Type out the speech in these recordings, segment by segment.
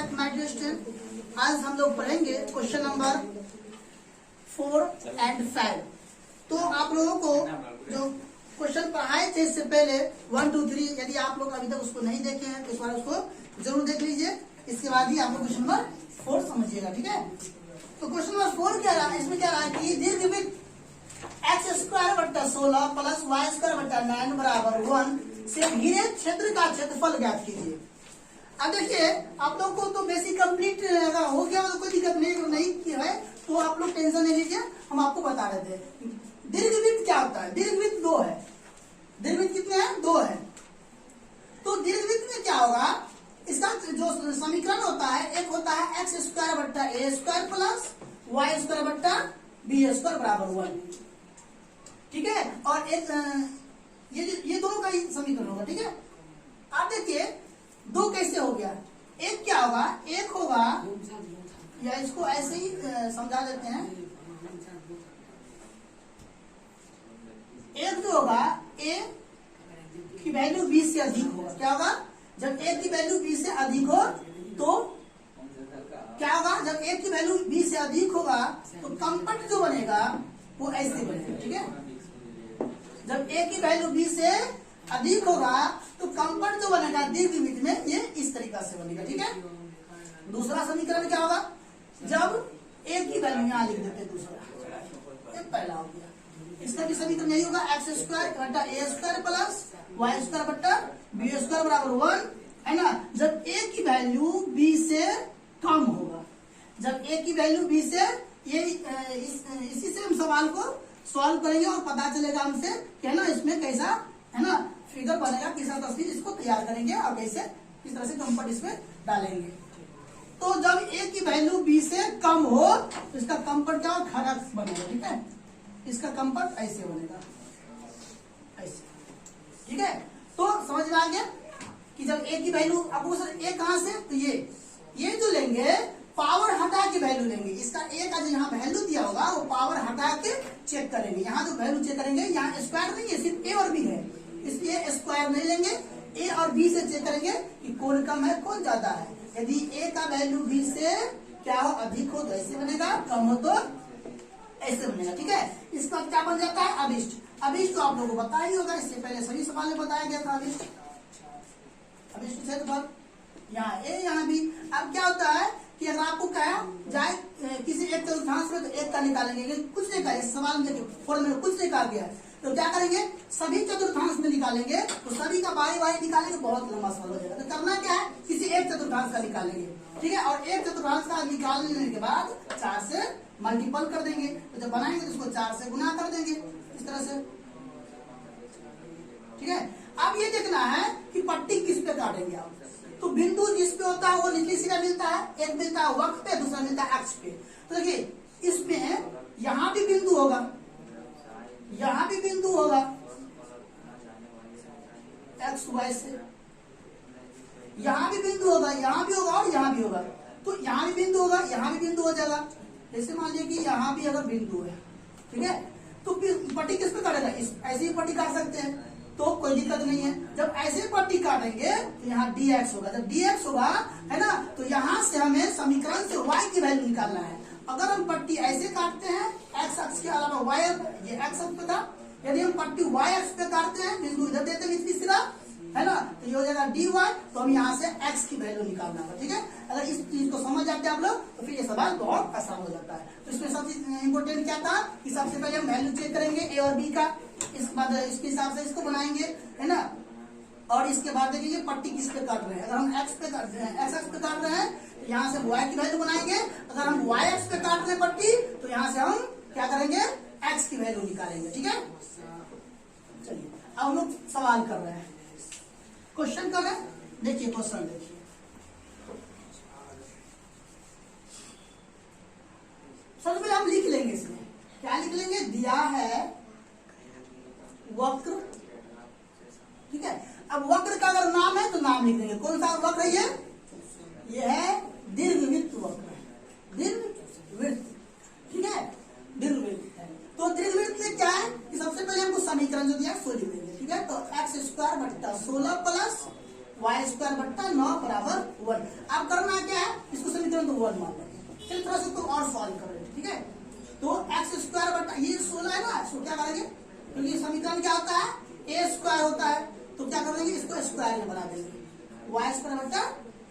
My dear student, आज हम लोग पढ़ेंगे क्वेश्चन नंबर 4 and 5। तो आप लोगों को जो क्वेश्चन पढ़ाए थे इससे पहले 1 2 3, यदि आप लोग अभी तक उसको नहीं देखे हैं तो इस बार उसको जरूर देख लीजिए। इसके बाद ही आप लोग क्वेश्चन नंबर 4 समझिएगा, ठीक है। तो क्वेश्चन नंबर 4 क्या रहा है, इसमें क्या रहा है कि दीर्घवृत्त x² + 16 + y² + 9 बराबर 1 से घिरे क्षेत्र का क्षेत्रफल ज्ञात कीजिए। अब देखिए, आप लोग को तो बेसिक कंप्लीट हो गया तो कोई दिक्कत नहीं है, तो आप लोग टेंशन नहीं लीजिए, हम आपको बता रहे थे। दीर्घवृत्त क्या होता है? दीर्घवृत्त 2 है। दीर्घवृत्त कितने हैं? 2 है। तो दीर्घवृत्त में क्या होगा, इसका जो समीकरण होता है, एक होता है x² + a² + y² + b² बराबर 1, ठीक है। और एक ये दोनों का ही समीकरण होगा, ठीक है। आप देखिए 2 कैसे हो गया, एक क्या होगा, एक होगा, या इसको ऐसे ही समझा देते हैं। एक जो होगा a की वैल्यू 20 से अधिक होगा, क्या होगा, जब a की वैल्यू 20 से अधिक हो तो क्या होगा, जब a की वैल्यू 20 से अधिक होगा तो कंपट जो बनेगा वो ऐसे बनेगा, ठीक है। जब a की वैल्यू 20 से अधिक होगा तो कंपट जो बनेगा दीर्घवृत्त में ये इस तरीका से बनेगा, ठीक है। दूसरा समीकरण क्या होगा, जब a की वैल्यू यहाँ लिख देते हैं, दूसरा ये पहला हो गया। इसका भी समीकरण यही होगा, x² + a² + y² + b² बराबर 1, है ना। जब a की वैल्यू 20 से कम होगा, जब a की वैल्यू 20 से, ये इसी से हम सवाल को सॉल्व करेंगे और पता चलेगा हमसे कि है ना इसमें कैसा, है ना, फिगर बनेगा, किस तस्वीर इसको तैयार करेंगे और कैसे किस तरह से कंपट इसमें डालेंगे। तो जब a की वैल्यू 20 से कम हो तो इसका कंपट क्या होगा, खड़ा बनेगा, ठीक है। इसका कंपट ऐसे बनेगा, ऐसे, ठीक है। तो समझ में आ गया कि जब a की वैल्यू, आपको सर a कहां से, तो ये जो लेंगे पावर हटा के वैल्यू लेंगे, इसका a का जो यहाँ वैल्यू दिया होगा वो पावर हटा के चेक करेंगे। यहाँ जो वैल्यू चेक करेंगे, यहाँ स्क्वायर नहीं है, सिर्फ a और b है, इसलिए स्क्वायर नहीं लेंगे, a और b से चेक करेंगे कि कौन कम है कौन ज्यादा है। यदि a का वैल्यू 20 से क्या हो, अधिक हो तो ऐसे बनेगा, कम हो तो ऐसे बनेगा, ठीक है। इसका क्या बन जाता है, अभिष्ट। अभिष्ट तो आप लोगों को पता ही होगा, इससे पहले सभी सवाल में बताया गया था। अभिष्ट क्षेत्रफल यहाँ a यहाँ b। अब क्या होता है कि अगर आपको कहा जाए किसी एक चतुर्थांश में तो एक का निकालेंगे, लेकिन कुछ नहीं कहा, इस सवाल में फॉर्मूले में कुछ नहीं कहा गया है, तो क्या करेंगे, सभी चतुर्थांश में निकालेंगे, तो सभी का बारी बारी निकालेंगे, बहुत लंबा सवाल हो जाएगा। तो करना क्या है, किसी एक चतुर्थांश का निकालेंगे, ठीक है। और एक चतुर्थांश का निकालने के बाद 4 से मल्टीपल कर देंगे, तो जब बनाएंगे तो उसको 4 से गुना कर देंगे, इस तरह से, ठीक है। अब ये देखना है कि पट्टी किस पे काटेंगे आप, तो बिंदु जिस पे होता है वो निचली सिरा मिलता है, एक मिलता है वक्र पे, दूसरा मिलता है अक्ष पे। तो देखिए इसमें यहाँ भी बिंदु होगा, यहाँ भी बिंदु होगा एक्स वाई से, यहाँ भी बिंदु होगा, यहाँ भी होगा और यहाँ भी होगा। तो यहाँ भी बिंदु होगा, यहाँ भी बिंदु हो जाएगा। जैसे मान लीजिए कि यहाँ भी अगर बिंदु है, ठीक है, तो पट्टी किस पे काटेगा, ऐसे ही पट्टी काट सकते हैं, तो कोई दिक्कत नहीं है। जब ऐसे पट्टी काटेंगे तो यहाँ dx होगा, जब dx होगा, है ना, तो यहाँ से हमें समीकरण से y की वैल्यू निकालना है। अगर हम पट्टी ऐसे काटते हैं, x अक्ष के अलावा y, ये x अक्ष पे था, यदि हम पट्टी y अक्ष पे काटते हैं, बिंदु इधर देते हैं निचली सिरा, है ना, तो ये हो जाएगा dy, तो हम यहाँ से x की वैल्यू निकालना होगा, ठीक है। अगर इस चीज को समझ जाते हैं आप लोग तो फिर ये सवाल बहुत आसान हो जाता है। तो इसमें सबसे इम्पोर्टेंट क्या था कि सबसे पहले हम वैल्यू चेक करेंगे a और b का, इसके बाद इसके हिसाब से इसको बनाएंगे, है ना। और इसके बाद देखिए पट्टी किस पे काट रहे हैं, अगर हम x पे काट रहे हैं, x अक्ष पे काट रहे हैं तो यहाँ से y की वैल्यू बनाएंगे। अगर हम y अक्ष पे काट रहे हैं पट्टी तो यहाँ से हम क्या करेंगे, x की वैल्यू निकालेंगे, ठीक है। चलिए अब हम लोग सवाल कर रहे हैं, क्वेश्चन कर रहे हैं। देखिए क्वेश्चन देखिए, सबसे पहले हम लिख लेंगे, इसमें क्या लिख लेंगे, दिया है वक्र, ठीक है। अब वक्र का अगर नाम है तो नाम लिख देंगे, कौन सा वक्र है ये है दीर्घवृत्त वक्र, दीर्घवृत्त, ठीक है, दीर्घवृत्त है। तो दीर्घवृत्त में क्या है कि सबसे पहले हमको समीकरण जो दिया है सो लिख देंगे, ठीक है। तो x² + 16 + वाई स्क्वायर बट्टा 9 बराबर 1। अब करना क्या है, इसको समीकरण तो 1 मान लेंगे। चलिए थोड़ा सा तो और सॉल्व कर रहे हैं, ठीक है। तो एक्स स्क्वायर बट्टा ये 16 है ना, इसको क्या करेंगे, क्योंकि समीकरण क्या होता है, ए स्क्वायर होता है, तो क्या कर देंगे, इसको स्क्वायर में बना देंगे, वाई स्क्वायर बट्टा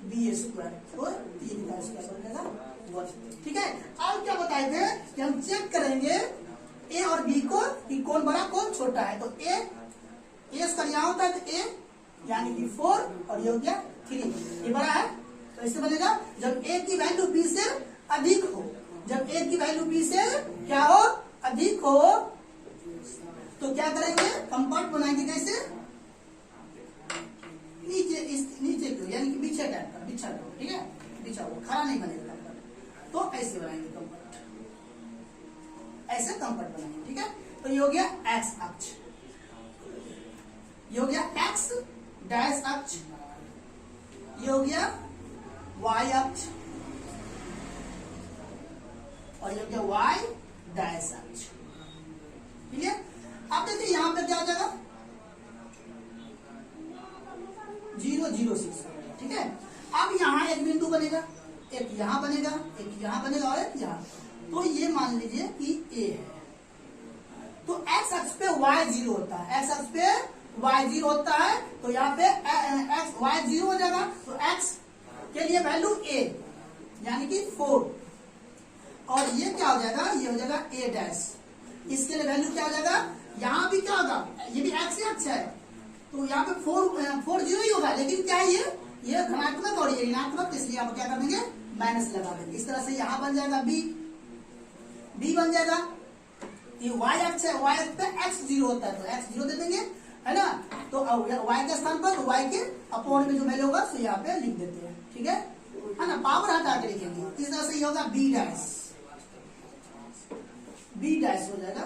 बी स्क्वायर, तो 3 का स्क्वायर बन जाएगा 1, ठीक है। अब क्या बताए थे कि हम चेक करेंगे ए और बी को कि कौन बड़ा कौन छोटा है। तो ए स्क्वायर यहाँ होता है, तो ए यानी कि 4 और ये हो गया 3, ये बड़ा है, तो इससे बनेगा जब ए की वैल्यू बी से अधिक हो, जब ए की वैल्यू बी से क्या हो, अधिक हो, तो क्या करेंगे, कंपार्ट बनाएंगे, कैसे, नीचे को यानी कि बिछा टाइप का, बिछा हुआ, ठीक है, बिछा हुआ, खड़ा नहीं बनेगा कंपार्ट, तो ऐसे बनाएंगे कंपार्ट, ऐसे कंपार्ट बनाएंगे, ठीक है। तो ये हो गया एक्स अक्ष, ये हो गया एक्स डैश अक्ष, ये हो गया वाई अक्ष, और ये हो गया वाई डैश अक्ष, ठीक है। अब देखिए यहां पे क्या हो जाएगा, 0 0 6, ठीक है। अब यहाँ एक बिंदु बनेगा, एक यहाँ बनेगा, एक यहाँ बनेगा और एक यहाँ, तो ये मान लीजिए कि ए है, तो एक्स अक्ष पे वाई 0 होता है, एक्स अक्ष पे वाई 0 होता है, तो यहाँ पे एक्स वाई 0 हो जाएगा, तो एक्स के लिए वैल्यू ए यानी कि 4, और ये क्या हो जाएगा, ये हो जाएगा ए डैश, इसके लिए वैल्यू क्या हो जाएगा, यहाँ भी क्या होगा, ये भी एक्स अक्ष है, तो यहाँ पे 4 0 ही होगा, लेकिन क्या है ये धनात्मक और ये ऋणात्मक, इसलिए आप क्या कर देंगे, माइनस लगा देंगे। इस तरह से यहाँ बन जाएगा बी बन जाएगा, ये वाई अक्ष है, वाई अक्ष पे एक्स 0 होता है, तो एक्स 0 दे देंगे, है ना। तो वाई के स्थान पर वाई के अपॉन में जो वैल्यू होगा सो यहाँ पे लिख देते हैं, ठीक है ना, पावर हटा के लिखेंगे। इस तरह से ये होगा बी डैश हो जाएगा,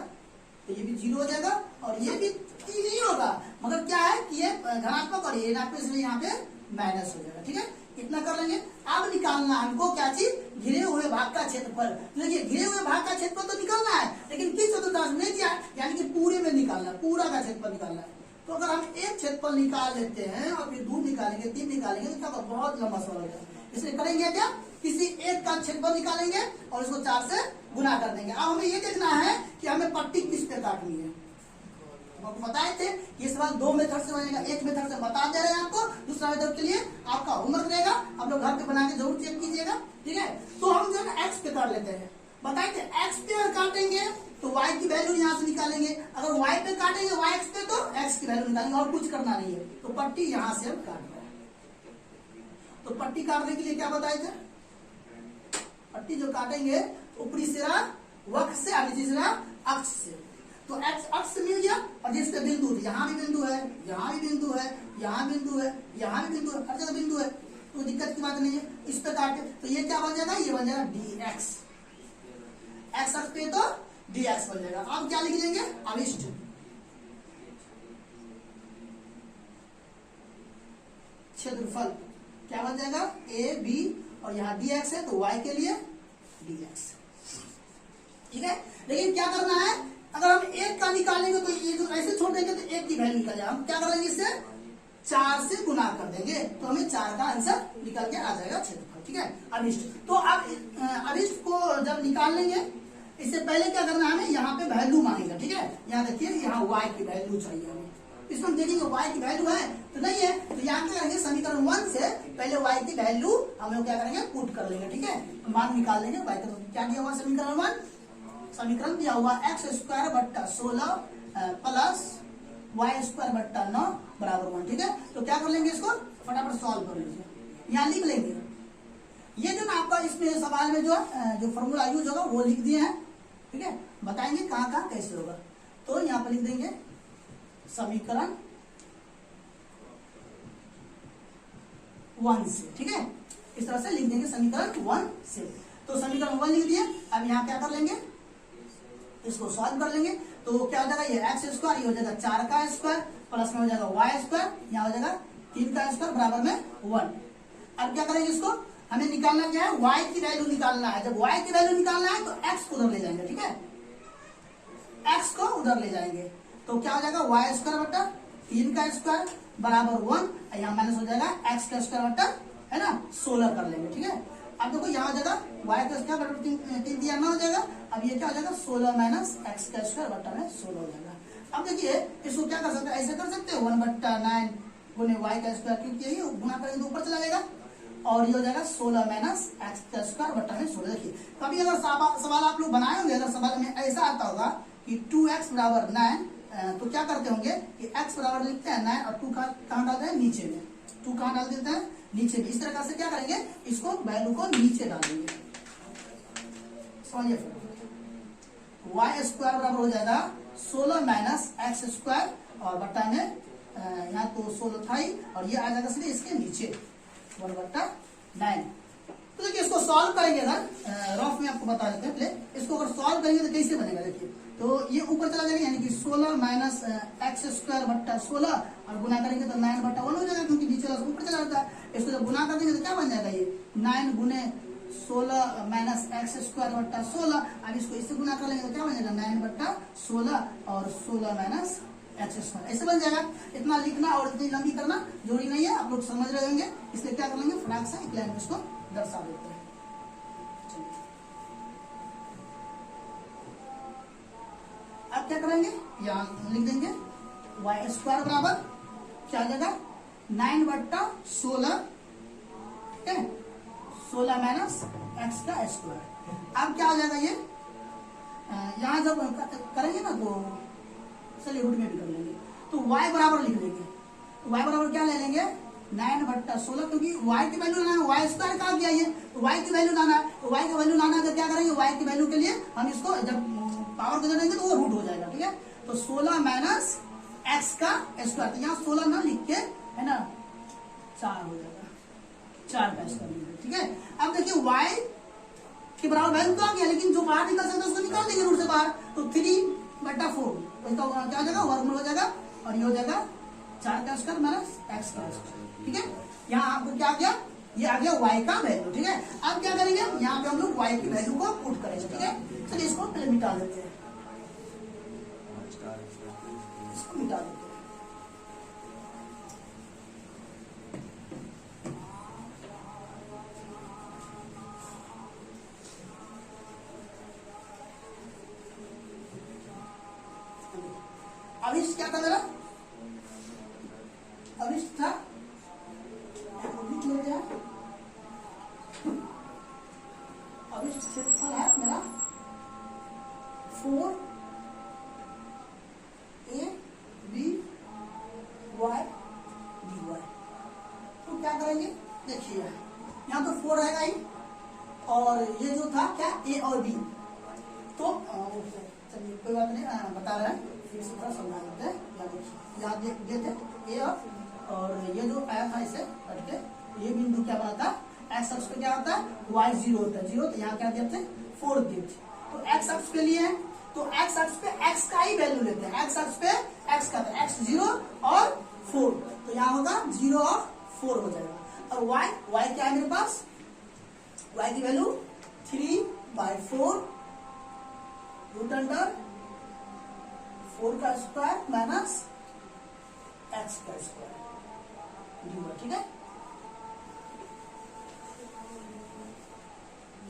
तो ये भी 0 हो जाएगा, और ये भी 3 ही होगा, मगर क्या है कि ये धनात्मक और ये ऋणात्मक, इसलिए यहाँ पे माइनस हो जाएगा, ठीक है। इतना कर लेंगे। अब निकालना हमको क्या चीज, घिरे हुए भाग का क्षेत्रफल। देखिए घिरे हुए भाग का क्षेत्रफल तो निकालना है, लेकिन किस चतुर्थांश में दिया, यानी कि पूरे में निकालना है, पूरा का क्षेत्रफल निकालना है। तो अगर हम एक क्षेत्रफल निकाल लेते हैं और फिर 2 निकालेंगे, 3 निकालेंगे, तो क्या बहुत लंबा सवाल हो जाएगा। इसलिए करेंगे क्या, किसी एक का क्षेत्रफल निकालेंगे और इसको 4 से गुना कर देंगे। अब हमें ये देखना है कि हमें पट्टी किस पे काटनी है। आपको बताए थे ये सवाल 2 मेथड से बनेगा, एक मेथड से बता दे रहे हैं आपको, दूसरा मेथड के लिए आपका होमवर्क रहेगा, आप लोग घर पे बना के जरूर चेक कीजिएगा, ठीक है। तो हम जो है एक्स पे काट लेते हैं, बताए थे एक्स पे अगर काटेंगे तो वाई की वैल्यू यहाँ से निकालेंगे, अगर वाई पे काटेंगे वाई एक्स पे तो एक्स की वैल्यू निकालेंगे, और कुछ करना नहीं है। तो पट्टी यहाँ से हम काट रहे हैं, तो पट्टी काटने के लिए क्या बताए थे, पट्टी जो काटेंगे ऊपरी सिरा वक्र से और निचली सिरा अक्ष से, तो एक्स अक्ष से मिल गया, और जिस पे बिंदु थे, यहाँ भी बिंदु है, यहाँ भी बिंदु है, यहाँ बिंदु है, यहाँ भी बिंदु है, हर जगह बिंदु है, तो दिक्कत की बात नहीं है। इस पे काटे तो ये क्या बन जाएगा, ये बन जाएगा डी एक्स, एक्स अक्ष पे तो डी एक्स बन जाएगा। अब क्या लिख देंगे, अभिष्ट क्षेत्रफल क्या बन जाएगा, ए बी, और यहाँ डी एक्स है तो वाई के लिए डी एक्स, ठीक है। लेकिन क्या करना है, अगर हम एक का निकालेंगे तो ये जो ऐसे छोड़ देंगे तो एक की वैल्यू निकल जाएगा, हम क्या करेंगे, इससे 4 से गुना कर देंगे, तो हमें 4 का आंसर निकल के आ जाएगा क्षेत्रफल, ठीक है। अभिष्ट, तो अब अभिष्ट को जब निकाल लेंगे, इससे पहले क्या करना है, हमें यहाँ पे वैल्यू मांगेगा, ठीक है। यहाँ देखिए, यहाँ वाई की वैल्यू चाहिए हमें, इसमें हम देखेंगे वाई की वैल्यू है तो नहीं है, तो यहाँ क्या करेंगे, समीकरण 1 से पहले वाई की वैल्यू हमें क्या करेंगे, पुट कर लेंगे, ठीक है, मान निकाल लेंगे वाई का। तो क्या दिया हुआ समीकरण 1, समीकरण दिया हुआ एक्स स्क्वायर बट्टा 16 प्लस वाई स्क्वायर बट्टा 9 बराबर 1, ठीक है। तो क्या कर लेंगे, इसको फटाफट सॉल्व कर लीजिए, यहाँ लिख लेंगे। ये जो ना आपका इसमें सवाल में जो फॉर्मूला यूज होगा वो लिख दिए हैं, ठीक है, बताएंगे कहाँ कहाँ कैसे होगा। तो यहाँ पर लिख देंगे समीकरण 1 से, ठीक है, इस तरह से लिख देंगे समीकरण 1 से। तो समीकरण 1 लिख दिए। अब यहाँ क्या कर लेंगे, इसको सॉल्व कर लेंगे, तो क्या हो जाएगा, ये एक्स स्क्वायर, ये हो जाएगा 4 का स्क्वायर, प्लस में हो जाएगा वाई स्क्वायर, यहाँ हो जाएगा 3 का स्क्वायर बराबर में 1। अब क्या करेंगे, इसको हमें निकालना क्या है, वाई की वैल्यू निकालना है। जब वाई की वैल्यू निकालना है तो एक्स को उधर ले जाएंगे, ठीक है, एक्स को उधर ले जाएंगे, तो क्या हो जाएगा, वाई स्क्वायर बटा 3 का स्क्वायर बराबर 1, यहाँ माइनस हो जाएगा x का स्क्वायर बटा है ना 16 कर लेंगे। ठीक है, अब देखो यहाँ जगह y का स्क्वायर बटा 3 दिया ना हो जाएगा। अब ये क्या हो जाएगा 16 माइनस x का स्क्वायर बटा में 16 हो जाएगा। अब देखिए इसको क्या कर सकते हैं, ऐसे कर सकते हैं 1/9 गुने y का स्क्वायर, क्योंकि ये गुना करेंगे तो ऊपर चला जाएगा और ये हो जाएगा 16 माइनस x का स्क्वायर बटा में 16। देखिए कभी अगर सवाल आप लोग बनाए होंगे, अगर सवाल में ऐसा आता होगा कि 2x बराबर 9, तो क्या करते होंगे कि x बराबर लिखते हैं 9 और 2 कहाँ डालते हैं नीचे में, 2 कहाँ डाल देते हैं नीचे में। इस तरह से क्या करेंगे, इसको वैल्यू को नीचे डालेंगे। समझिए, y स्क्वायर बराबर हो जाएगा 16 माइनस x स्क्वायर और बटा में यहाँ तो 16 था ही और ये आ जाएगा सीधे इसके नीचे 1/9। तो देखिए इसको सॉल्व करेंगे, अगर रफ में आपको बता देते हैं पहले इसको अगर सॉल्व करेंगे तो कैसे बनेगा। देखिए तो ये ऊपर चला जाएगा, यानी कि 16 माइनस x स्क्वायर बट्टा 16 और गुना करेंगे तो 9/1 हो जाएगा, क्योंकि नीचे वाला ऊपर चला जाता है। इसको जब गुना कर देंगे तो क्या बन जाएगा, ये 9 गुने 16 माइनस x स्क्वायर बट्टा 16। अब इसको इससे गुना कर लेंगे तो क्या बन जाएगा 9/16 और 16 माइनस x स्क्वायर, ऐसे बन जाएगा। इतना लिखना और इतनी लंबी करना जरूरी नहीं है, आप लोग समझ रहे होंगे। इसलिए क्या कर लेंगे, फटाक से एक लाइन में इसको दर्शा देते हैं। अब क्या करेंगे, यहाँ लिख देंगे y स्क्वायर बराबर क्या आ जाएगा 9/16, ठीक है 16 माइनस x का स्क्वायर। अब क्या आ जाएगा ये, यहाँ जब करेंगे ना तो चलिए रूट में भी कर लेंगे, तो y बराबर लिख लेंगे। तो y बराबर क्या ले लेंगे 9/16, क्योंकि y की वैल्यू लाना है, y स्क्वायर कहा गया ये, तो y की वैल्यू लाना है। तो y की वैल्यू लाना है तो क्या करेंगे, y की वैल्यू के लिए हम इसको जब पावर को दे देंगे तो वो रूट हो जाएगा। ठीक है, तो 16 माइनस x का स्क्वायर, तो यहाँ 16 ना लिख के है ना 4 हो जाएगा, 4 का स्क्वायर। ठीक है, अब देखिए y के बराबर वैल्यू तो आ गया, लेकिन जो बाहर निकल सकता है उसको निकाल देंगे रूट से बाहर, तो 3/4 इसका क्या हो जाएगा वर्गमूल हो जाएगा और ये हो जाएगा 4 का स्क्वायर माइनस x का स्क्वायर। ठीक है, यहाँ आपको क्या आ गया, ये आ गया y का वैल्यू। ठीक है, अब क्या करेंगे, यहाँ पे हम लोग y की वैल्यू को पुट करेंगे। ठीक है, चलिए इसको पहले मिटा देते हैं, इसको मिटा देते हैं। अभिष्ट क्या था मेरा, अभिष्ट था अभिष्ट क्षेत्रफल है मेरा 4 a b y dy। तो क्या करेंगे, देखिए यहाँ तो 4 रहेगा ही और ये जो था क्या a और b, तो चलिए कोई बात नहीं, बता रहे हैं फिर से थोड़ा समझा देते हैं। याद ये थे a और ये जो आया था इसे कट के ये बिंदु क्या बना था, x अक्ष पे क्या होता है y 0 होता है 0, तो यहाँ क्या देते हैं 4 देते। तो x अक्ष पे लिए हैं तो x अक्ष पे x का ही वैल्यू लेते हैं, x अक्ष पे x का, तो x 0 और 4, तो यहाँ होगा 0 और 4 हो जाएगा। और y क्या है मेरे पास, y की वैल्यू 3/4 रूट अंडर 4 का स्क्वायर माइनस x का स्क्वायर। ठीक है,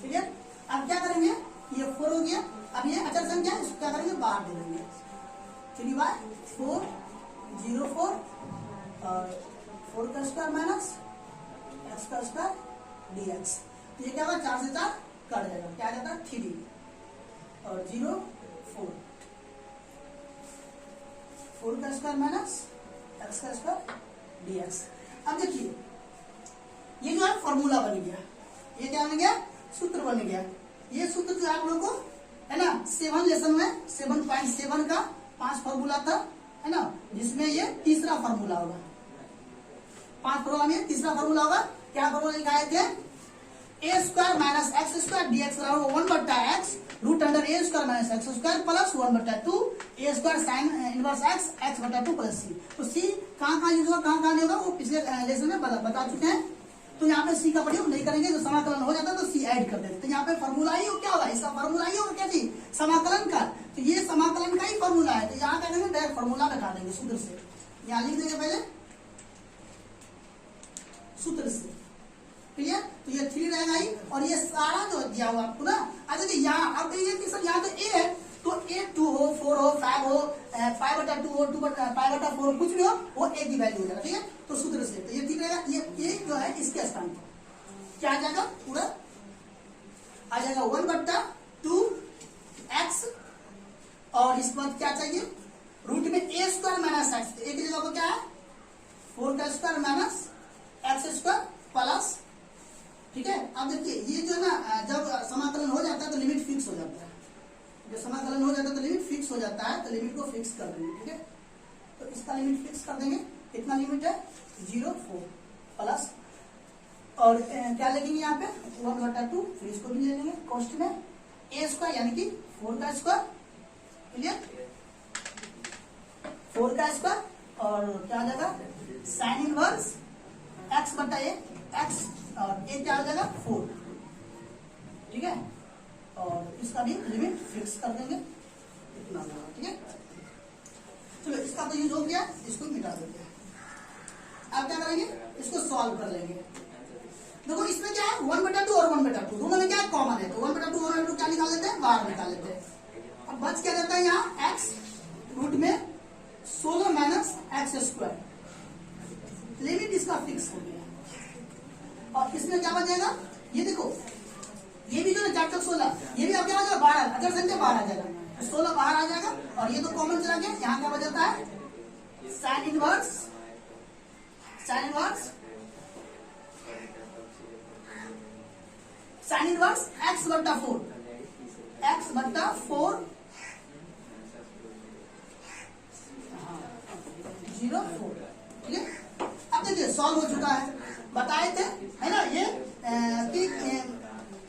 क्लियर। अब क्या करेंगे, ये 4 हो गया, अब ये अचर संख्या इसको क्या करेंगे बाहर दे देंगे, 3/4 0 4 और 4 का स्क्वायर माइनस x का स्क्वायर dx। तो ये क्या होगा 4 से 4 कट जाएगा, क्या आ जाता है 3 और 0 4 का स्क्वायर माइनस x का स्क्वायर dx। अब देखिए ये जो है फॉर्मूला बन गया, ये क्या बन गया सूत्र बन गया। ये सूत्र जो आप लोगों को है ना 7 लेसन में 7.7 का 5 फॉर्मूला था है ना, जिसमें ये तीसरा फॉर्मूला होगा, 5 फॉर्मूला में तीसरा फॉर्मूला होगा। क्या फॉर्मूला लिखाए थे, a square minus x square dx बराबर 1/x root under a square minus x square plus 1/2 a square sine inverse x 1/2 plus c। तो c कहाँ यूज होगा, कहाँ नहीं होगा, वो पिछले लेसन में बता चुके हैं। तो यहाँ पे c का प्रयोग नहीं करेंगे, जो समाकलन हो जाता है तो c ऐड कर देते। तो यहाँ पे फॉर्मूला ही क्या होगा, इसका फॉर्मूला ही होगा क्या चीज समाकलन का, तो ये समाकलन का ही फॉर्मूला है। तो यहाँ क्या करेंगे डायरेक्ट फॉर्मूला बैठा देंगे सूत्र से, यहाँ लिख देंगे पहले सूत्र से, क्लियर। तो ये 3 रहेगा ही, और ये सारा जो दिया हुआ आपको ना, अच्छा देखिए यहाँ अब ये कि सर यहाँ तो ए है, तो ए 2 हो 4 हो 5 हो 5/2 हो 5/4 हो, कुछ भी हो वो ए की वैल्यू हो जाएगा, ठीक है। तो सूत्र से तो ये ठीक रहेगा। ये जो है इसके स्थान पर क्या आ जाएगा, पूरा आ जाएगा 1/2 x, और इसके बाद क्या चाहिए, रूट में a² माइनस x, तो एक जगह पर क्या है 4² माइनस x² प्लस, ठीक है। अब देखिए ये जो है ना, जब समाकलन हो जाता है तो लिमिट फिक्स हो जाता है, जब समाकलन हो जाता है तो लिमिट फिक्स हो जाता है, तो लिमिट को फिक्स कर देंगे, ठीक है। तो इसका लिमिट फिक्स कर देंगे, कितना लिमिट है 0 4 प्लस, और क्या लिखेंगे यहाँ पे 1/2, फिर इसको भी ले लेंगे कॉस्ट में a² यानी कि 4², क्लियर 4², और क्या आ जाएगा साइन इनवर्स x/a, x और a क्या आ जाएगा 4, ठीक है। और इसका भी लिमिट फिक्स कर देंगे, इतना, ठीक है। चलो इसका तो यूज हो गया, इसको मिटा देंगे। अब क्या करेंगे, इसको सॉल्व कर लेंगे। देखो इसमें क्या है 1/2 और 1/2 दोनों में क्या कॉमन है, तो 1/2 और 1/2 क्या निकाल लेते हैं, बाहर निकाल लेते हैं। अब बच क्या रहता है यहाँ x रूट में 16 माइनस x², लिमिट इसका फिक्स हो गया। और इसमें क्या बचेगा, ये देखो ये भी जो है 4 16, ये भी अब क्या आ जाएगा 12, अगर संख्या 12 आ जाएगा, तो 16 बाहर आ जाएगा, और ये तो कॉमन चला गया। यहाँ क्या बचता है साइन इनवर्स x/4, x/4 0 4, ठीक है। अब देखिए सॉल्व हो चुका है, बताए थे है ना ये कि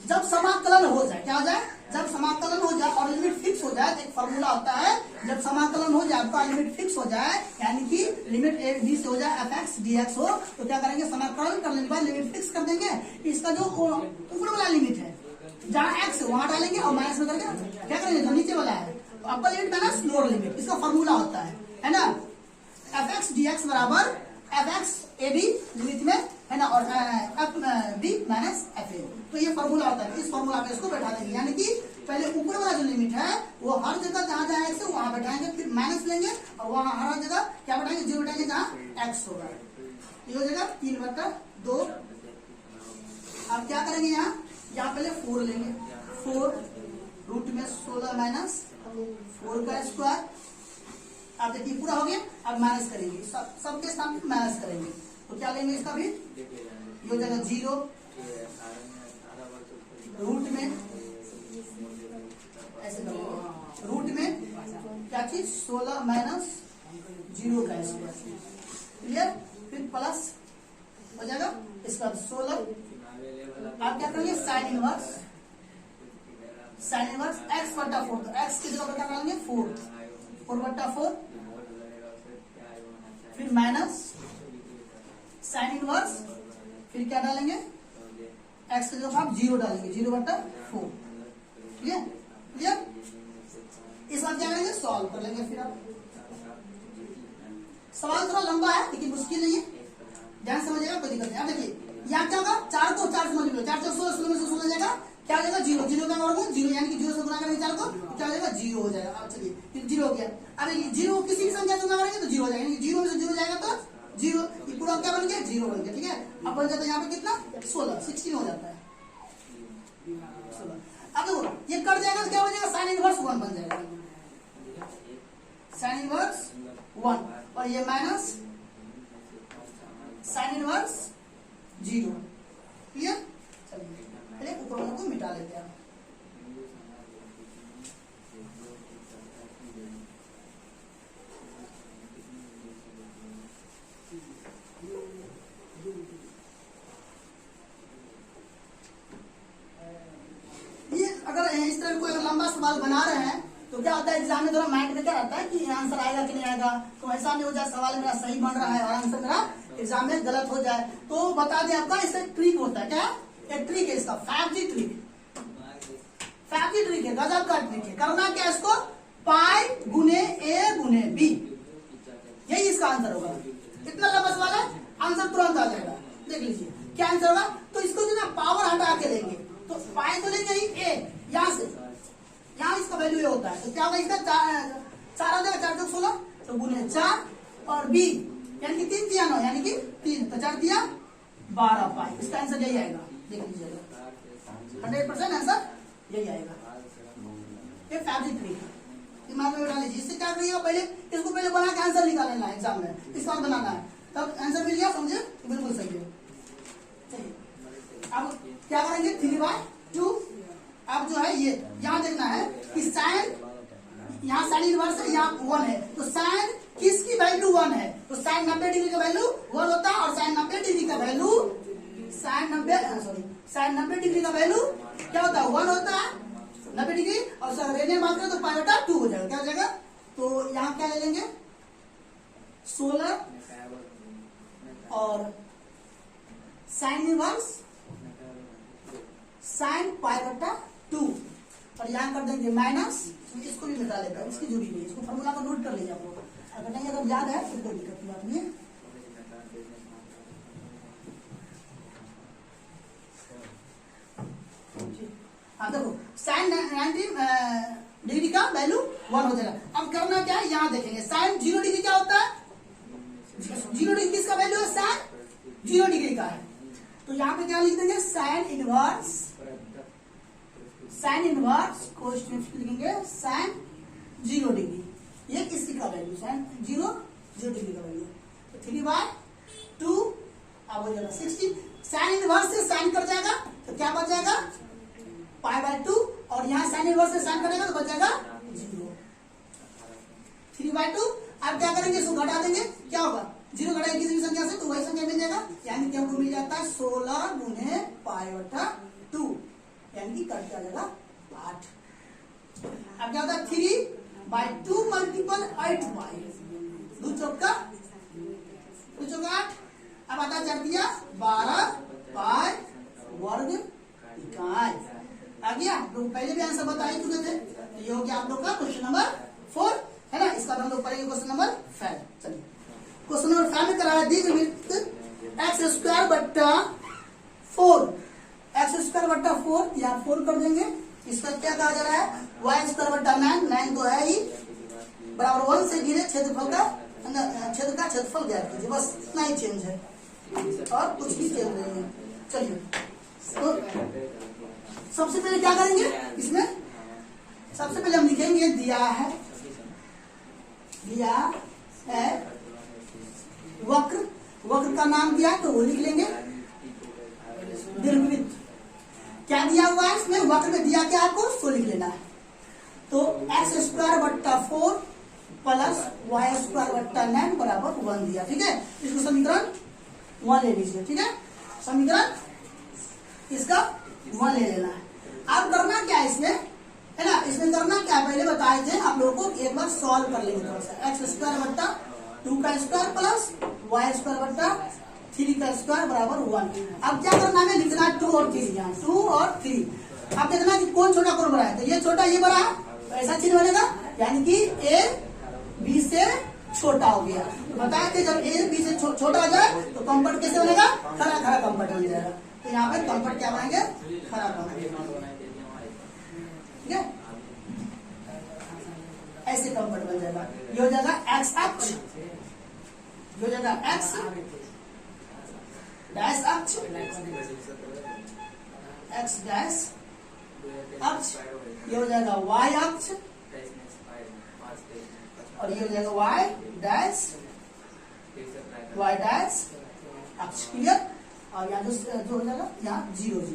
जब समाकलन हो जाए, क्या हो जाए, जब समाकलन हो जाए और लिमिट फिक्स हो जाए, तो एक फॉर्मूला होता है, जब समाकलन हो जाए आपका लिमिट फिक्स हो जाए, यानी कि लिमिट a b से हो जाए f(x) dx हो, तो क्या करेंगे समाकलन करने के बाद लिमिट फिक्स कर देंगे। इसका जो ऊपर वाला लिमिट है जहाँ x है वहां डालेंगे, और माइनस में करके क्या करेंगे जो नीचे वाला है, तो upper limit minus lower limit, इसका फॉर्मूला होता है ना, f(x) dx बराबर f(x) ab लिमिट में है ना, और f(b) माइनस fa, तो ये फॉर्मूला होता है। इस फॉर्मूला पे इसको बैठा देंगे, यानी कि पहले ऊपर वाला जो लिमिट है वो हर जगह जहां जहां x है वहां बैठाएंगे, फिर माइनस लेंगे, और वहां हर जगह क्या बैठाएंगे 0 बैठाएंगे जहां x होगा, ये हो जाएगा 3/2। अब क्या करेंगे यहाँ पहले 4 लेंगे, 4 रूट में 16 माइनस 4², अब देखिए पूरा हो गया। अब माइनस करेंगे, सबके स्थान पर माइनस करेंगे, तो क्या लेंगे इसका भी, ये हो जाएगा 0 रूट में, ऐसे करेंगे रूट में क्या चीज 16 माइनस 0², क्लियर, फिर प्लस हो जाएगा इसका 16। आप क्या करेंगे साइन इनवर्स x/4, तो x की जगह पर क्या करेंगे 4/4, फिर माइनस साइन इनवर्स, फिर क्या डालेंगे x की जगह आप 0 डालेंगे 0/4, क्लियर। इस बात क्या करेंगे सॉल्व कर लेंगे। फिर आप सवाल थोड़ा लंबा है लेकिन मुश्किल नहीं है, ध्यान समझिएगा, कोई दिक्कत नहीं। अब देखिए यहाँ क्या होगा, 4 को 4 से मल्टीप्लाई, 4 4 16 में से 16 जाएगा, क्या हो जाएगा 0, 0 का वर्गमूल 0, यानी कि 0 से गुणा करेंगे 4 को, तो क्या हो जाएगा 0 हो जाएगा। अब चलिए फिर 0 हो गया। अब 0 किसी भी संख्या से गुणा करेंगे तो 0 हो जाएगा, यानी 0 में से 0 जाएगा तो 0, ये पूरा क्या बन गया 0 बन गया, ठीक है। अब बन जाता है यहाँ पे कितना 16 हो जाता है 16। अब देखो ये कट जाएगा तो क्या बन जाएगा साइन इनवर्स 1 बन जाएगा, साइन इनवर्स 1, और ये माइनस साइन इनवर्स 0, क्लियर। चलिए पहले ऊपर वाले को मिटा लेते हैं। ये अगर इस तरह कोई लंबा सवाल बना रहे हैं तो क्या होता है एग्जाम में थोड़ा माइंड में क्या रहता है कि आंसर आएगा कि नहीं आएगा, तो ऐसा नहीं हो जाए सवाल मेरा सही बन रहा है और आंसर मेरा एग्जाम में गलत हो जाए। तो बता दें आपका इसका ट्रिक होता है, क्या एक ट्रिक है इसका, 5G ट्रिक है, गजब का ट्रिक है। करना क्या इसको पाई गुने a गुने b, यही इसका आंसर होगा। इतना लंबा सवाल है, आंसर तुरंत आ जाएगा। देख लीजिए क्या आंसर होगा। तो इसको जो ना पावर हटा के लेंगे तो पाई तो लेंगे ही ए, यहाँ से यहाँ इसका वैल्यू ये होता है। तो क्या होगा इसका 4 आ जाएगा, 4 चौक 16 तो गुने 4 और बी यानी कि 3 दिया 9 यानी कि 3 तो 4 दिया 12 पाई। इसका आंसर यही आएगा। देख लीजिएगा 100% आंसर यही आएगा। ये फैब्रिक ट्री दिमाग में बैठा लीजिए। इससे क्या करिएगा, पहले इसको पहले बना के आंसर निकालना है एग्जाम में, इसका बनाना है, तब आंसर मिल गया, समझे, बिल्कुल सही है। चलिए अब क्या करेंगे 3/2। अब जो है ये यहाँ देखना है कि साइन, यहाँ साइन इनवर्स है, यहाँ 1 है, तो साइन किसकी वैल्यू 1 है, तो साइन 90 डिग्री का वैल्यू 1 होता है और साइन 90 डिग्री का वैल्यू साइन 90 डिग्री का वैल्यू क्या होता है 1 होता है 90 डिग्री और सर रेडियन बात करें तो π/2 हो जाएगा। क्या हो जाएगा, तो यहाँ क्या ले लेंगे 16 और साइन इनवर्स साइन π/2 और यहाँ कर देंगे माइनस, इसको भी मिटा लेगा, इसकी जरूरी नहीं, इसको फॉर्मूला को नोट कर लीजिए आप लोग, अगर नहीं अगर याद है तो कोई दिक्कत की बात नहीं है। हाँ देखो साइन 90 डिग्री का वैल्यू 1 हो जाएगा। अब करना क्या है, यहाँ देखेंगे साइन 0 डिग्री क्या होता है, 0 डिग्री किसका वैल्यू है, साइन 0 डिग्री का है, तो यहाँ पे क्या लिख देंगे साइन इनवर्स कोएफिशिएंट लिखेंगे साइन 0 डिग्री, ये किसकी का वैल्यू साइन 0 डिग्री का वैल्यू, तो 3/2 अब हो जाएगा 60। साइन इनवर्स से साइन कट जाएगा तो क्या बच जाएगा π/2 और यहाँ साइन इनवर्स से साइन कटेगा तो बच जाएगा 0। 3/2 अब क्या करेंगे, इसको घटा देंगे, क्या होगा 0 घटाएंगे किसी भी संख्या से तो वही संख्या मिल जाएगा, यानी कि हमको मिल जाता है 16 गुने π/2 यानी कि कट क्या जाएगा 8। अब क्या होता है 3/2 मल्टीपल 8y 2 चौका 8, अब आता है 4 दिया 12 पाई वर्ग इकाई आ गया। तो पहले भी आंसर बता ही चुके थे, तो ये हो गया आप लोग का क्वेश्चन नंबर 4 है ना। इसका हम लोग पढ़ेंगे क्वेश्चन नंबर 5। चलिए क्वेश्चन नंबर 5 में कराया दीर्घवृत्त x²/4 x²/4 यहाँ 4 कर देंगे, इसका क्या कहा जा रहा है y²/9 तो है ही बराबर 1 से घिरे क्षेत्रफल का क्षेत्रफल ज्ञात कीजिए, बस इतना ही चेंज है और कुछ भी चेंज नहीं है। चलिए तो सबसे पहले क्या करेंगे, इसमें सबसे पहले हम लिखेंगे दिया है वक्र का नाम दिया तो वो लिख लेंगे दीर्घवृत्त। क्या दिया हुआ है इसमें वक्र में दिया क्या आपको उसको लिख लेना है, तो x²/4 प्लस y²/9 बराबर 1 दिया, ठीक है। इसको समीकरण 1 ले लीजिए, ठीक है, समीकरण इसका 1 ले लेना है। अब करना क्या है इसमें, है ना, इसमें करना क्या पहले बताए थे आप लोगों को, एक बार सॉल्व कर लेंगे थोड़ा सा। x²/2 का स्क्वायर प्लस y²/3 का स्क्वायर बराबर 1। अब क्या करना है, लिखना 2 और 3 यहाँ 2 और 3। अब देखना कि कौन छोटा कौन बड़ा है, तो ये छोटा ये बड़ा है तो ऐसा चिन्ह बनेगा, यानी कि a b से छोटा हो गया। तो बताए थे जब a b से छोटा हो जाए तो कंपट कैसे बनेगा, खड़ा कंपट बन जाएगा। तो यहाँ पे कंपट क्या बनाएंगे, खड़ा बनाएंगे, ठीक है, ऐसे कंपट बन जाएगा। ये हो जाएगा x अक्ष, ये हो जाएगा x डैश अक्ष, x डैश अक्ष, ये हो जाएगा y अक्ष और ये हो जाएगा y डैश अक्ष, क्लियर। और यहाँ जो हो जाएगा यहाँ 0 0,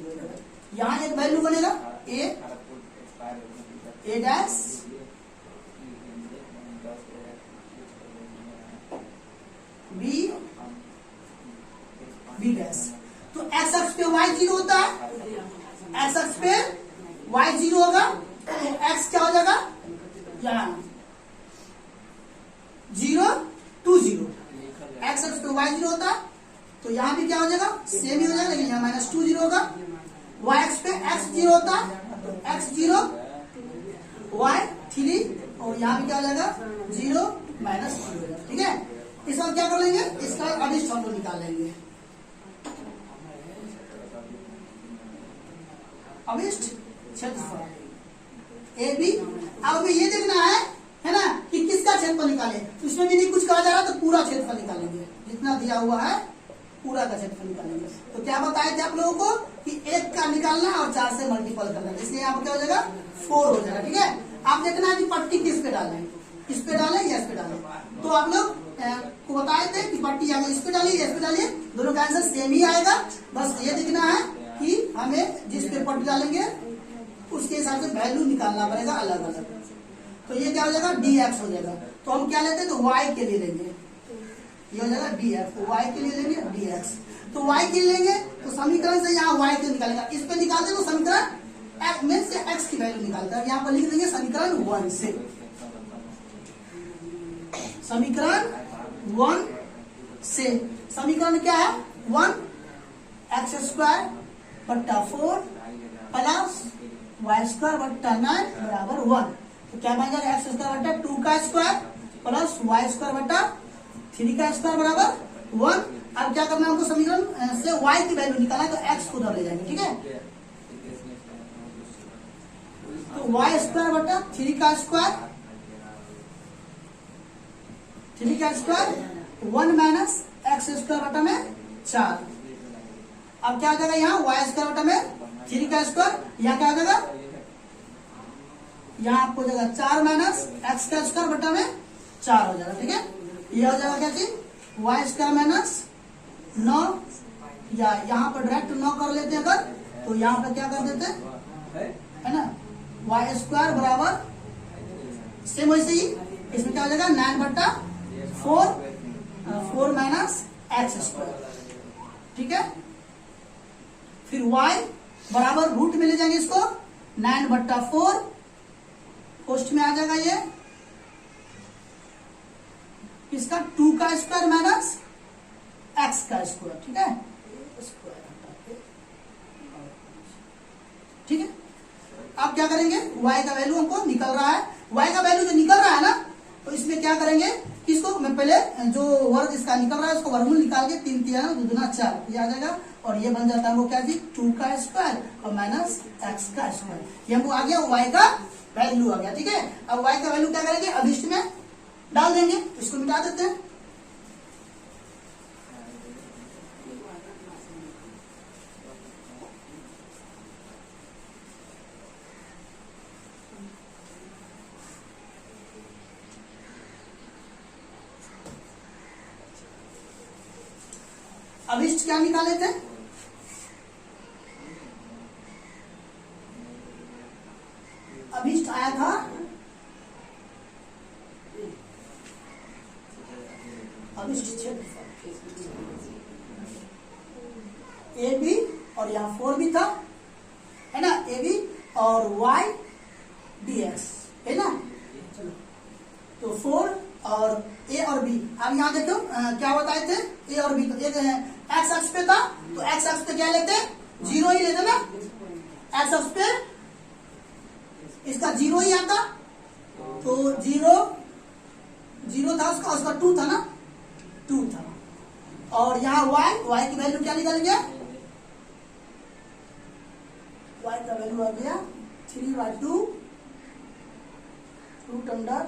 यहाँ एक वैल्यू बनेगा a डैश b डैश। तो x अक्ष पे y 0 होता है, x अक्ष पे y 0 होगा तो x क्या हो जाएगा यहाँ 0 2 0, x अक्ष पे y 0 होता है तो यहाँ भी क्या हो जाएगा सेम ही हो जाएगा, लेकिन यहाँ -2 0 होगा। y अक्ष पे x 0 होता है तो x 0 y 3 और यहाँ भी क्या हो जाएगा 0 -3 हो जाएगा, ठीक है। इस बार क्या कर लेंगे, इसका अभिष्ट हम लोग निकाल लेंगे। अभिष्ट क्षेत्रफल ए बी। अब हमें ये देखना है ना, कि किसका क्षेत्रफल निकाले। तो इसमें भी नहीं कुछ कहा जा रहा, तो पूरा क्षेत्रफल निकालेंगे, जितना दिया हुआ है पूरा का क्षेत्रफल निकालेंगे। तो क्या बताए थे आप लोगों को कि 1 का निकालना और 4 से मल्टीपल करना, इसलिए यहाँ पर क्या हो जाएगा 4 हो जाएगा। ठीक है, आप देखना है कि पट्टी किस पे डालें, इस पे डालें या इस पे डालें। तो आप लोग को बताए थे कि पट्टी अगर इस पे डालिए या इस पे डालिए, दोनों का आंसर सेम ही आएगा। बस ये देखना है कि हमें जिस पे पट्टी डालेंगे उसके हिसाब से वैल्यू निकालना पड़ेगा अलग अलग। तो ये क्या हो जाएगा dx हो जाएगा। तो हम क्या लेते हैं, तो y के लिए लेंगे, ये हो जाएगा df, तो y के लिए लेंगे dx। तो y के लिए लेंगे तो समीकरण से यहाँ y के निकालेगा, इस पे निकालते तो समीकरण में से x की वैल्यू निकालता है। यहाँ पर लिख देंगे समीकरण 1 से, समीकरण 1 से। समीकरण क्या है 1x² बट्टा 4 प्लस y² बट्टा 9 बराबर 1। तो क्या बन जाएगा x² बट्टा 2 का स्क्वायर प्लस y² बट्टा 3 का स्क्वायर बराबर 1। अब क्या करना है हमको, समीकरण से y की वैल्यू निकालना है, तो x को उधर ले जाएंगे। ठीक है, तो y² बट्टा 3 का स्क्वायर 1 माइनस x² बटा में 4। अब क्या आ जाएगा यहाँ y² बटा में 3 का स्क्वायर, यहाँ क्या आ जाएगा, यहाँ आपको हो जाएगा 4 माइनस x² बटा में 4 हो जाएगा। ठीक है, ये हो जाएगा क्या चीज y² माइनस 9, या यहाँ पर डायरेक्ट 9 कर लेते हैं अगर, तो यहाँ पर क्या कर देते हैं, है ना, y² बराबर सेम वैसे ही इसमें क्या हो जाएगा 9 बट्टा 4 माइनस x²। ठीक है, फिर y बराबर रूट में ले जाएंगे इसको, 9 बट्टा 4 पोस्ट में आ जाएगा ये इसका 2 का स्क्वायर माइनस x का स्क्वायर। ठीक है, ठीक है। अब क्या करेंगे, y का वैल्यू हमको निकल रहा है, y का वैल्यू जो निकल रहा है ना, तो इसमें क्या करेंगे, इसको मैं पहले जो वर्ग इसका निकल रहा है उसको वर्गमूल निकाल के 3 3 2 दूना 4 ये आ जाएगा, और ये बन जाता है वो क्या जी 2 का स्क्वायर और माइनस x का स्क्वायर। ये हमको आ गया y का वैल्यू आ गया। ठीक है, अब y का वैल्यू क्या करेंगे, अभिष्ट में डाल देंगे, इसको मिटा देते हैं। अभिष्ट क्या निकाले थे, अभिष्ट आया था अभिष्ट क्षेत्रफल ए बी, और यहाँ 4 भी था, है ना, ए बी और y dx, है ना। चलो, तो 4 और ए और बी। अब यहाँ देखो क्या बताए थे, ए और बी, तो एक एक्स अक्ष पे था, तो एक्स अक्ष पे क्या लेते 0 ही लेते ना, एक्स अक्ष पे इसका 0 ही आता, तो 0 था उसका 2 था ना, 2 था। और यहाँ y की वैल्यू क्या निकल गया, y का वैल्यू आ गया 3/2 रूट अंडर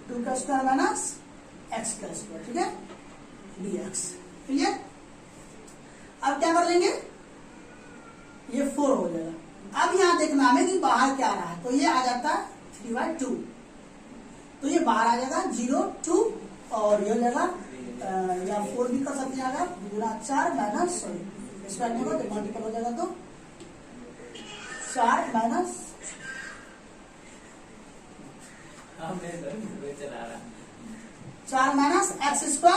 2 का स्क्वायर माइनस x का स्क्वायर। ठीक है, dx। क्लियर। अब क्या कर लेंगे, ये 4 हो जाएगा। अब यहाँ देखना हमें कि बाहर क्या आ रहा है, तो ये आ जाता है 3/2, तो ये बाहर आ जाएगा 0 2, और ये हो जाएगा या 4 भी कर सकते हैं अगर, गुना 4 माइनस स्क्वायर में तो मल्टीपल हो जाएगा, तो 4 माइनस 4 माइनस x²,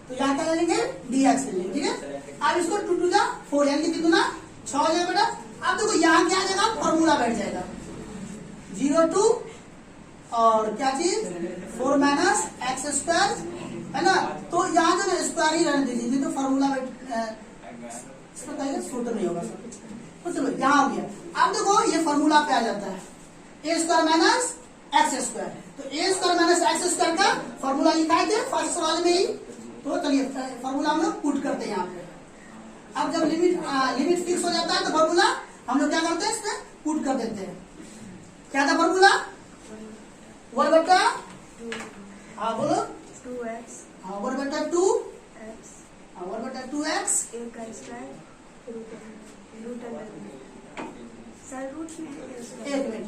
तो यहाँ क्या लेंगे dx ले लेंगे। ठीक है, अब इसको 2 2 4 यानी कि कितना 6 हो जाएगा बेटा। अब देखो यहाँ क्या आ जाएगा, फॉर्मूला बैठ जाएगा 0 2 और क्या चीज 4 माइनस x², है ना। तो यहाँ जो स्क्वायर ही रहने दीजिए, तो फॉर्मूला सूत्र नहीं होगा सब। तो चलो यहाँ हो गया। अब देखो ये फॉर्मूला पे आ जाता है a² माइनस एक्स स्क्वायर। तो ए स्क्वायर माइनस एक्स स्क्वायर का फॉर्मूला लिखाए थे फर्स्ट सवाल में ही। तो चलिए फॉर्मूला हम लोग पुट करते हैं यहाँ पे। अब जब लिमिट फिक्स हो जाता है तो फॉर्मूला हम लोग क्या करते हैं, इसमें पुट कर देते हैं। क्या था फॉर्मूला? 1 बटा, हाँ बोलो, 2x, हाँ 1 बटा 2, x, हाँ 1 बटा 2x, a का square, root under sir root में है इसका। एक मिनट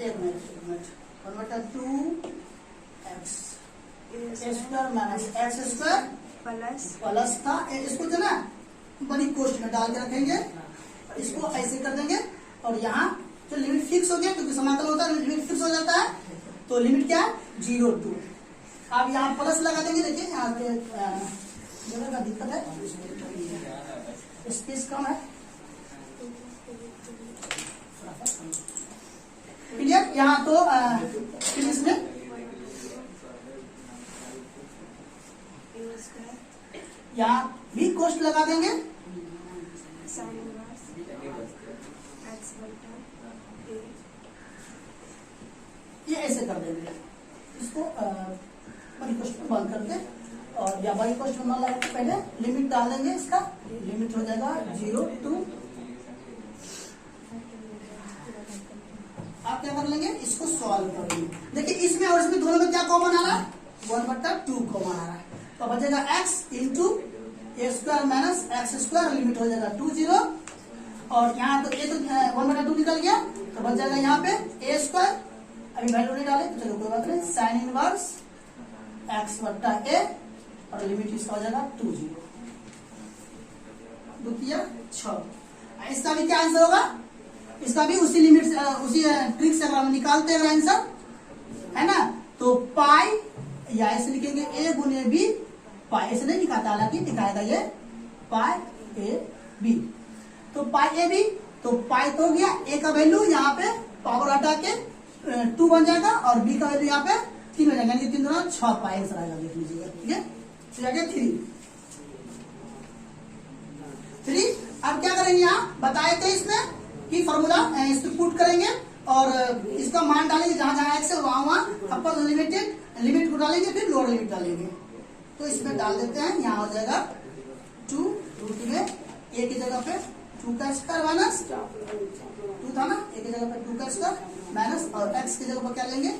1 बटा 2x square minus x square plus था इसको जो ना बड़ी कोष्ट में डाल के रखेंगे, इसको ऐसे कर देंगे और यहाँ जो लिमिट फिक्स हो गया, क्योंकि समाकल होता है लिमिट फिक्स हो जाता है, तो लिमिट क्या है 0 2। अब यहाँ प्लस लगा देंगे। देखिए यहाँ पे जगह का दिक्कत है, स्पेस कम है। क्लियर? यहाँ तो फिर इसमें यहाँ भी कोष्ट लगा देंगे। sin inverse x बटा a, ये ऐसे कर देंगे, इसको बड़ी कोष्ट में बंद करके और या बड़ी कोष्ट में लगा के पहले लिमिट डाल देंगे। इसका लिमिट हो जाएगा 0 2। आप क्या कर लेंगे, इसको सॉल्व कर लेंगे। देखिए इसमें और इसमें दोनों में क्या कॉमन आ रहा है, 1 बटा 2 कॉमन आ रहा है। तो बचेगा x into a square minus x square, limit हो जाएगा 2 0। और यहाँ तो ए तो 1 बटा 2 निकल गया, तो बच जाएगा यहाँ पे ए स्क्वायर। अभी वैल्यू नहीं डाले तो चलो कोई बात नहीं, साइन इनवर्स एक्स बट्टा ए और लिमिट इसका हो जाएगा 2 0 2 6। इसका भी क्या आंसर होगा, इसका भी उसी लिमिट उसी ट्रिक से हम निकालते हैं आंसर, है ना। तो पाई या ऐसे लिखेंगे ए गुने बी, पाई ऐसे नहीं लिखाता, हालांकि दिखाएगा ये पाई ए बी। तो पाई ए बी, तो पाई तो हो गया, ए का वैल्यू यहाँ पे पावर हटा के 2 बन जाएगा और बी का वैल्यू यहाँ पे 3 हो जाएगा, यानी 3 दूना 6 पाई आंसर आएगा, देख लीजिएगा। ठीक है, फिर आगे 3। अब क्या करेंगे, यहाँ बताए थे इसमें कि फॉर्मूला इसको पुट करेंगे और इसका मान डालेंगे, जहां जहां एक्स है वहां अपर लिमिटेड लिमिट को डालेंगे, फिर लोअर लिमिट डालेंगे। तो इसमें डाल देते हैं, यहाँ हो जाएगा 2 रूट में ए की जगह पे 2 का स्क्वायर माइनस 2 था ना, ए की जगह पे 2 का स्क्वायर माइनस और एक्स की जगह पर क्या लेंगे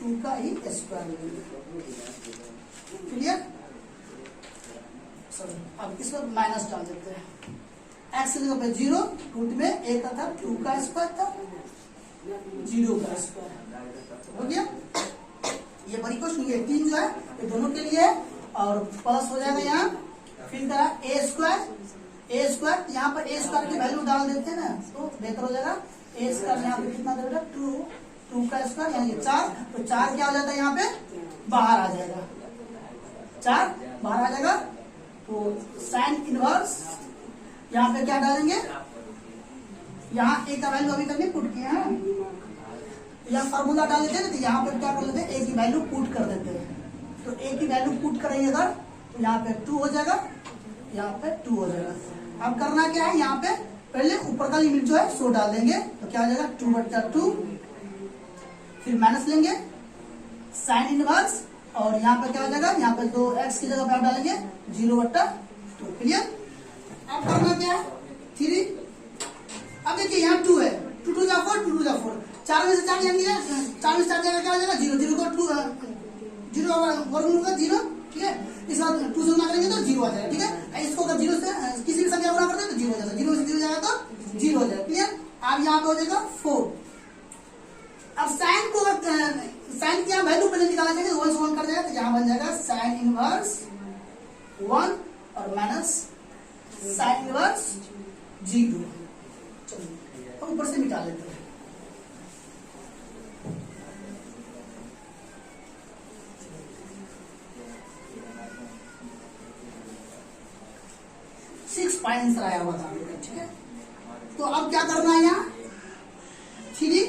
2 का ही स्क्वायर लेंगे। क्लियर? अब इसमें माइनस डाल देते हैं, एक्स की जगह पे 0 रूट में ए का था 2 का स्क्वायर था 0 का स्क्वायर हो गया। ये बड़ी क्वेश्चन ये 3 जो है ये दोनों के लिए है और प्लस हो जाएगा यहाँ। फिर करा ए स्क्वायर यहाँ पर ए स्क्वायर की वैल्यू डाल देते हैं ना, तो बेहतर हो जाएगा। ए स्क्वायर यहाँ पे कितना दे रहा 2 का स्क्वायर यानी 4, तो 4 क्या हो जाता है यहाँ पे बाहर आ जाएगा, 4 बाहर आ जाएगा। तो साइन इनवर्स यहाँ पे क्या डालेंगे, यहाँ ए का वैल्यू अभी तक नहीं पुट किया है, यहाँ फार्मूला डाल देते हैं, तो यहाँ पे क्या कर लेते हैं ए की वैल्यू पुट कर देते हैं। तो ए की वैल्यू पुट करेंगे अगर, तो यहाँ पे 2 हो जाएगा, यहाँ पे 2 हो जाएगा। अब करना क्या है, यहाँ पे पहले ऊपर का लिमिट जो है 100 डाल देंगे, तो क्या हो जाएगा 2 बटा 2, फिर माइनस लेंगे साइन इनवर्स और यहाँ पे क्या हो जाएगा, यहाँ पे 2x की जगह पे आप डालेंगे 0 बटा 2। क्लियर? अब करना क्या है 3। अब देखिए यहाँ 2 है, 2 2 जा 4, 2 2 जा 4, 4 में से 4 जाएंगे, 4 में से 4 जाएगा क्या हो जाएगा 0 0 को 2 0 वर्गमूल होगा 0। ठीक है, इस बार 2 से गुना करेंगे तो 0 आ जाएगा। ठीक है, इसको अगर 0 से किसी भी संख्या गुना करते हैं तो 0 हो जाएगा, 0 से 0 जाएगा तो 0 हो जाएगा। क्लियर? अब यहाँ पे हो जाएगा 4। अब साइन को साइन की वैल्यू पहले निकाला जाएगा, 1 से 1 कर जाएगा, तो यहाँ बन जाएगा साइन इनवर्स 1 और माइनस साइन इनवर्स 0। चलिए अब ऊपर से मिटा लेते हैं। आंसर आया हुआ था। ठीक है, तो अब क्या करना है, यहाँ 3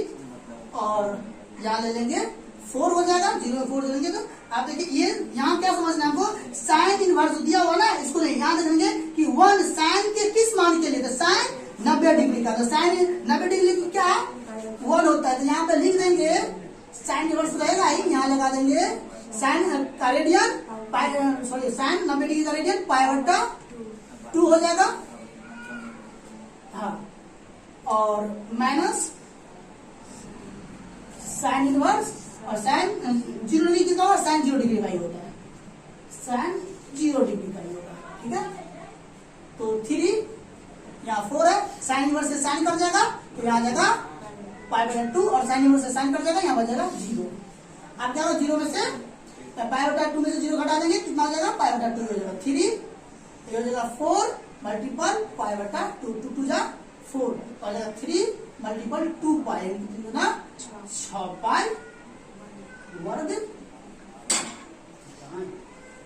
और यहाँ ले लेंगे 4 हो जाएगा, 0 में 4 लेंगे। तो आप देखिए ये यहाँ क्या समझना है आपको, साइन इनवर्स दिया हुआ ना, इसको नहीं यहाँ देखेंगे कि 1 साइन के किस मान के लिए, तो साइन 90 डिग्री का, तो साइन 90 डिग्री क्या है 1 होता है, तो यहाँ पे लिख देंगे साइन इनवर्स रहेगा ही, यहाँ लगा देंगे साइन का रेडियन सॉरी साइन 90 डिग्री का रेडियन π/2 हो जाएगा। हाँ, और माइनस साइन इनवर्स और साइन 0 डिग्री कितना होगा, साइन 0 डिग्री का ही होता है, साइन 0 डिग्री का ही होगा। ठीक है, तो 3 यहाँ 4 है, साइन इनवर्स से साइन कट जाएगा तो यहाँ आ जाएगा π/2 और साइन इनवर्स से साइन कट जाएगा, यहाँ बचेगा 0। आप क्या 0 में से π/2 में से 0 घटा देंगे, कितना हो जाएगा π/2 हो जाएगा 3, ये हो जाएगा 4 मल्टीपल π/2, 2 2 जा 4 हो जाएगा 3 मल्टीपल 2 पाई कितना 6 पाई वर्ग।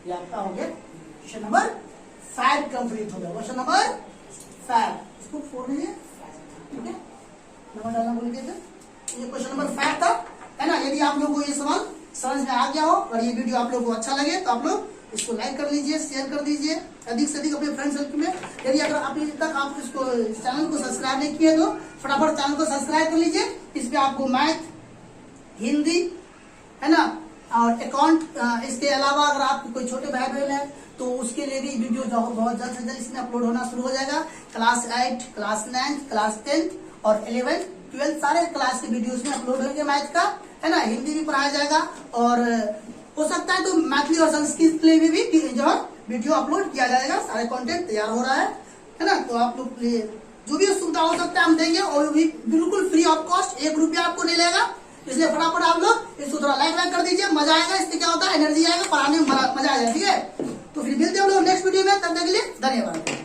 ये आपका हो गया क्वेश्चन नंबर 5 कंप्लीट हो गया। क्वेश्चन नंबर 5 इसको 4 लीजिए, ठीक है, नंबर डालना भूल गए थे। ये क्वेश्चन नंबर 5 था, है ना। यदि आप लोगों को ये सवाल समझ में आ गया हो और ये वीडियो आप लोगों को अच्छा लगे तो आप लोग इसको लाइक कर लीजिए, शेयर कर दीजिए अधिक से अधिक अपने फ्रेंड सर्कल में। यदि अगर अभी तक आप इसको चैनल को सब्सक्राइब नहीं किए तो फटाफट चैनल को सब्सक्राइब कर लीजिए। इस पे आपको मैथ, हिंदी, है ना, और अकाउंट, इसके अलावा अगर आप कोई छोटे भाई बहन है तो उसके लिए भी वीडियो बहुत जल्द से जल्द इसमें अपलोड होना शुरू हो जाएगा। क्लास 8, क्लास 9, क्लास 10 और 11, 12 सारे क्लास के वीडियो इसमें अपलोड होंगे मैथ का, है ना। हिंदी भी पढ़ाया जाएगा और हो सकता है तो मैथिली और संस्कृत के लिए भी जो वीडियो अपलोड किया जाएगा। सारे कंटेंट तैयार हो रहा है ना। तो आप लोग जो भी सुविधा हो सकता है हम देंगे और भी बिल्कुल फ्री ऑफ कॉस्ट, 1 रुपया आपको नहीं लेगा। इसलिए फटाफट आप लोग इसको थोड़ा लाइक कर दीजिए, मजा आएगा। इससे क्या होता है, एनर्जी आएगा, पढ़ाने में मजा आएगा। ठीक है, तो फिर मिलते हैं हम लोग नेक्स्ट वीडियो में, तब तक के लिए धन्यवाद।